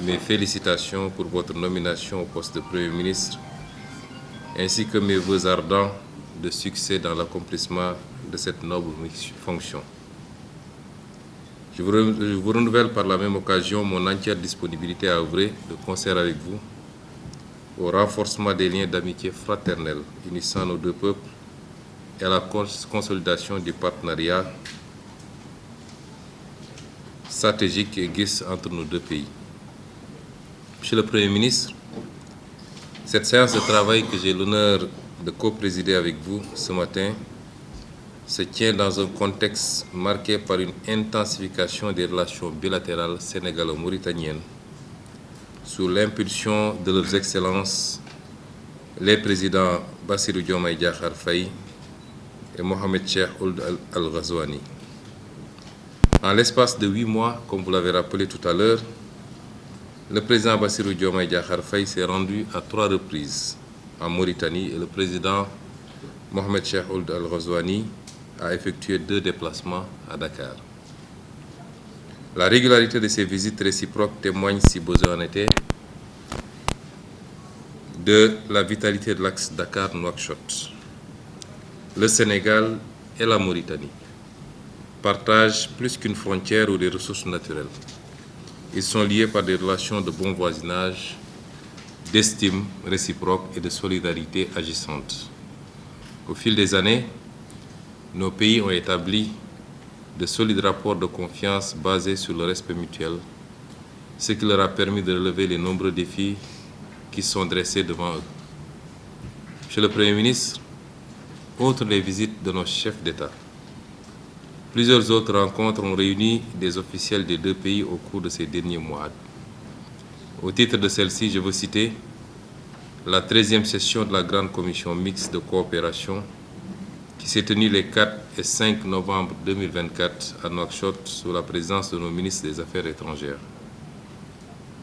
mes félicitations pour votre nomination au poste de Premier ministre, ainsi que mes vœux ardents de succès dans l'accomplissement de cette noble fonction. Je vous renouvelle par la même occasion mon entière disponibilité à œuvrer de concert avec vous au renforcement des liens d'amitié fraternelle unissant nos deux peuples et à la consolidation du partenariat stratégique qui existe entre nos deux pays. Monsieur le Premier ministre, cette séance de travail que j'ai l'honneur de co-présider avec vous ce matin se tient dans un contexte marqué par une intensification des relations bilatérales sénégalo-mauritaniennes sous l'impulsion de leurs excellences les présidents Bassirou Diomaye Diakhar Faye et Mohamed Cheikh Ould Al Ghazouani. En l'espace de 8 mois, comme vous l'avez rappelé tout à l'heure, le président Bassirou Diomaye Diakhar Faye s'est rendu à 3 reprises en Mauritanie et le président Mohamed Cheikh Ould Al Ghazouani a effectué 2 déplacements à Dakar. La régularité de ces visites réciproques témoigne, si besoin en était, de la vitalité de l'axe Dakar-Nouakchott. Le Sénégal et la Mauritanie partagent plus qu'une frontière ou des ressources naturelles. Ils sont liés par des relations de bon voisinage, d'estime réciproque et de solidarité agissante. Au fil des années, nos pays ont établi de solides rapports de confiance basés sur le respect mutuel, ce qui leur a permis de relever les nombreux défis qui sont dressés devant eux. Monsieur le Premier ministre, outre les visites de nos chefs d'État, plusieurs autres rencontres ont réuni des officiels des deux pays au cours de ces derniers mois. Au titre de celle-ci, je veux citer la 13e session de la Grande Commission mixte de coopération qui s'est tenue les 4 et 5 novembre 2024 à Nouakchott sous la présidence de nos ministres des Affaires étrangères.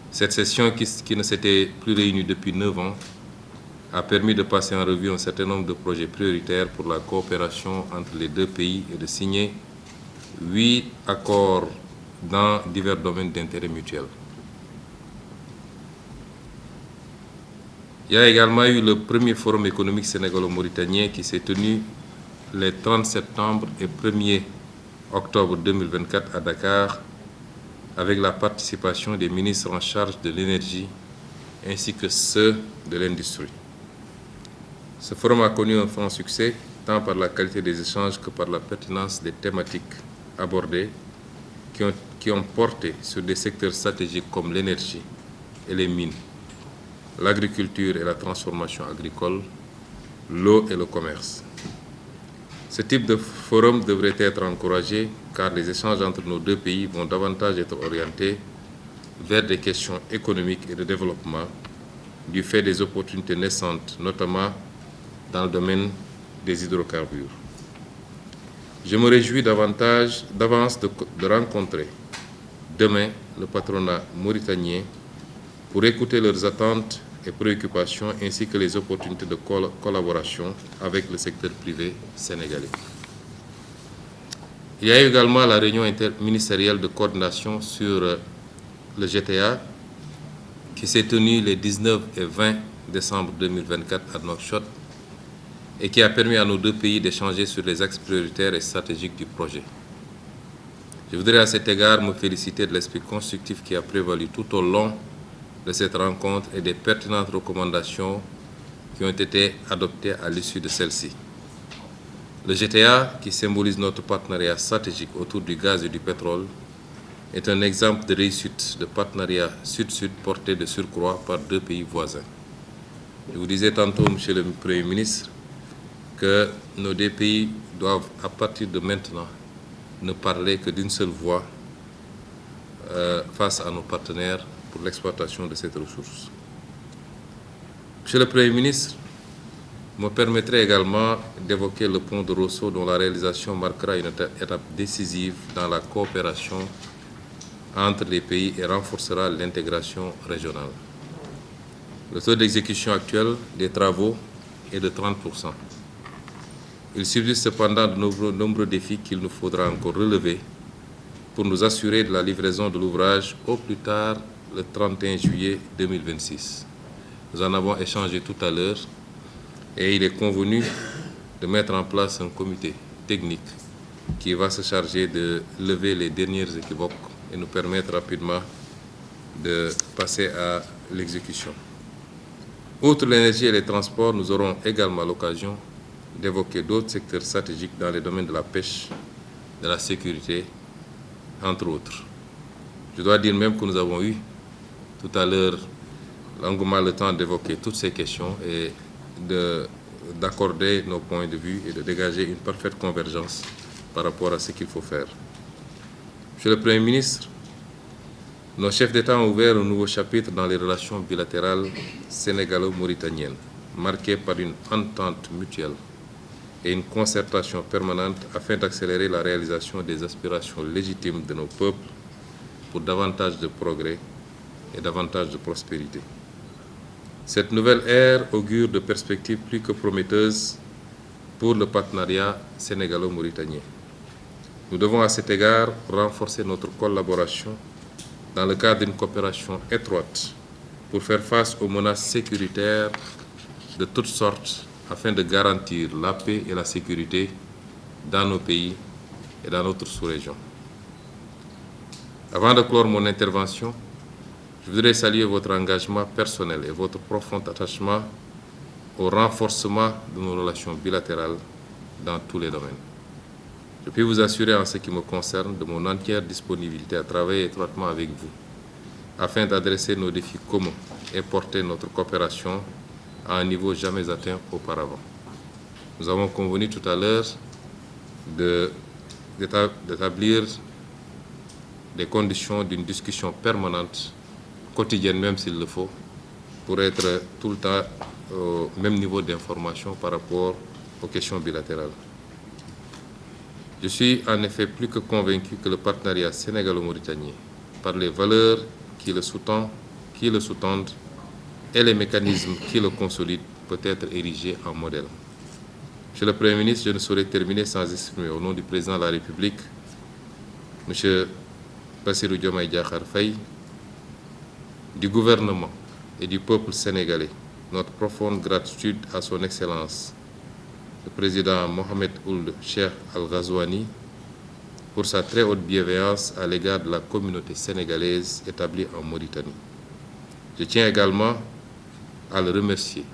Cette session, qui ne s'était plus réunie depuis 9 ans, a permis de passer en revue un certain nombre de projets prioritaires pour la coopération entre les deux pays et de signer 8 accords dans divers domaines d'intérêt mutuel. Il y a également eu le premier forum économique sénégalo-mauritanien qui s'est tenu les 30 septembre et 1er octobre 2024 à Dakar, avec la participation des ministres en charge de l'énergie ainsi que ceux de l'industrie. Ce forum a connu un franc succès, tant par la qualité des échanges que par la pertinence des thématiques abordées, qui ont porté sur des secteurs stratégiques comme l'énergie et les mines, l'agriculture et la transformation agricole, l'eau et le commerce. Ce type de forum devrait être encouragé car les échanges entre nos deux pays vont davantage être orientés vers des questions économiques et de développement du fait des opportunités naissantes, notamment dans le domaine des hydrocarbures. Je me réjouis d'avance de rencontrer demain le patronat mauritanien pour écouter leurs attentes et préoccupations ainsi que les opportunités de collaboration avec le secteur privé sénégalais. Il y a eu également la réunion interministérielle de coordination sur le GTA qui s'est tenue les 19 et 20 décembre 2024 à Nouakchott et qui a permis à nos deux pays d'échanger sur les axes prioritaires et stratégiques du projet. Je voudrais à cet égard me féliciter de l'esprit constructif qui a prévalu tout au long de cette rencontre et des pertinentes recommandations qui ont été adoptées à l'issue de celle-ci. Le GTA, qui symbolise notre partenariat stratégique autour du gaz et du pétrole, est un exemple de réussite de partenariat sud-sud porté de surcroît par deux pays voisins. Je vous disais tantôt, Monsieur le Premier ministre, que nos deux pays doivent, à partir de maintenant, ne parler que d'une seule voix face à nos partenaires pour l'exploitation de cette ressource. Monsieur le Premier ministre, me permettrait également d'évoquer le pont de Rosso dont la réalisation marquera une étape décisive dans la coopération entre les pays et renforcera l'intégration régionale. Le taux d'exécution actuel des travaux est de 30%. Il subsiste cependant de nombreux défis qu'il nous faudra encore relever pour nous assurer de la livraison de l'ouvrage au plus tard le 31 juillet 2026. Nous en avons échangé tout à l'heure et il est convenu de mettre en place un comité technique qui va se charger de lever les dernières équivoques et nous permettre rapidement de passer à l'exécution. Outre l'énergie et les transports, nous aurons également l'occasion d'évoquer d'autres secteurs stratégiques dans les domaines de la pêche, de la sécurité, entre autres. Je dois dire même que nous avons eu tout à l'heure longuement le temps d'évoquer toutes ces questions et d'accorder nos points de vue et de dégager une parfaite convergence par rapport à ce qu'il faut faire. Monsieur le Premier ministre, nos chefs d'État ont ouvert un nouveau chapitre dans les relations bilatérales sénégalo-mauritaniennes, marqué par une entente mutuelle et une concertation permanente afin d'accélérer la réalisation des aspirations légitimes de nos peuples pour davantage de progrès et davantage de prospérité. Cette nouvelle ère augure de perspectives plus que prometteuses pour le partenariat sénégalo-mauritanien. Nous devons à cet égard renforcer notre collaboration dans le cadre d'une coopération étroite pour faire face aux menaces sécuritaires de toutes sortes afin de garantir la paix et la sécurité dans nos pays et dans notre sous-région. Avant de clore mon intervention, je voudrais saluer votre engagement personnel et votre profond attachement au renforcement de nos relations bilatérales dans tous les domaines. Je puis vous assurer en ce qui me concerne de mon entière disponibilité à travailler étroitement avec vous afin d'adresser nos défis communs et porter notre coopération à un niveau jamais atteint auparavant. Nous avons convenu tout à l'heure d'établir des conditions d'une discussion permanente, quotidienne même s'il le faut, pour être tout le temps au même niveau d'information par rapport aux questions bilatérales. Je suis en effet plus que convaincu que le partenariat sénégalo-mauritanien, par les valeurs qui le sous-tendent et les mécanismes qui le consolident, peut être érigé en modèle. Monsieur le Premier ministre, je ne saurais terminer sans exprimer au nom du Président de la République, M. Bassirou Diomaye Diakhar Faye, du gouvernement et du peuple sénégalais, notre profonde gratitude à son Excellence, le président Mohamed Ould Cheikh Al Ghazouani, pour sa très haute bienveillance à l'égard de la communauté sénégalaise établie en Mauritanie. Je tiens également à le remercier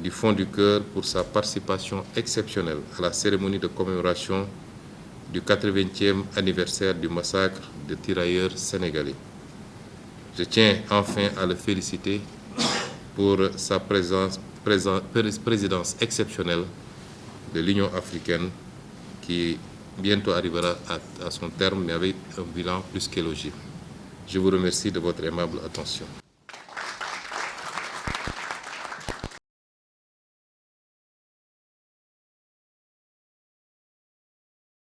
du fond du cœur pour sa participation exceptionnelle à la cérémonie de commémoration du 80e anniversaire du massacre de tirailleurs sénégalais. Je tiens enfin à le féliciter pour sa présidence exceptionnelle de l'Union africaine qui bientôt arrivera à son terme, mais avec un bilan plus qu'élogieux. Je vous remercie de votre aimable attention.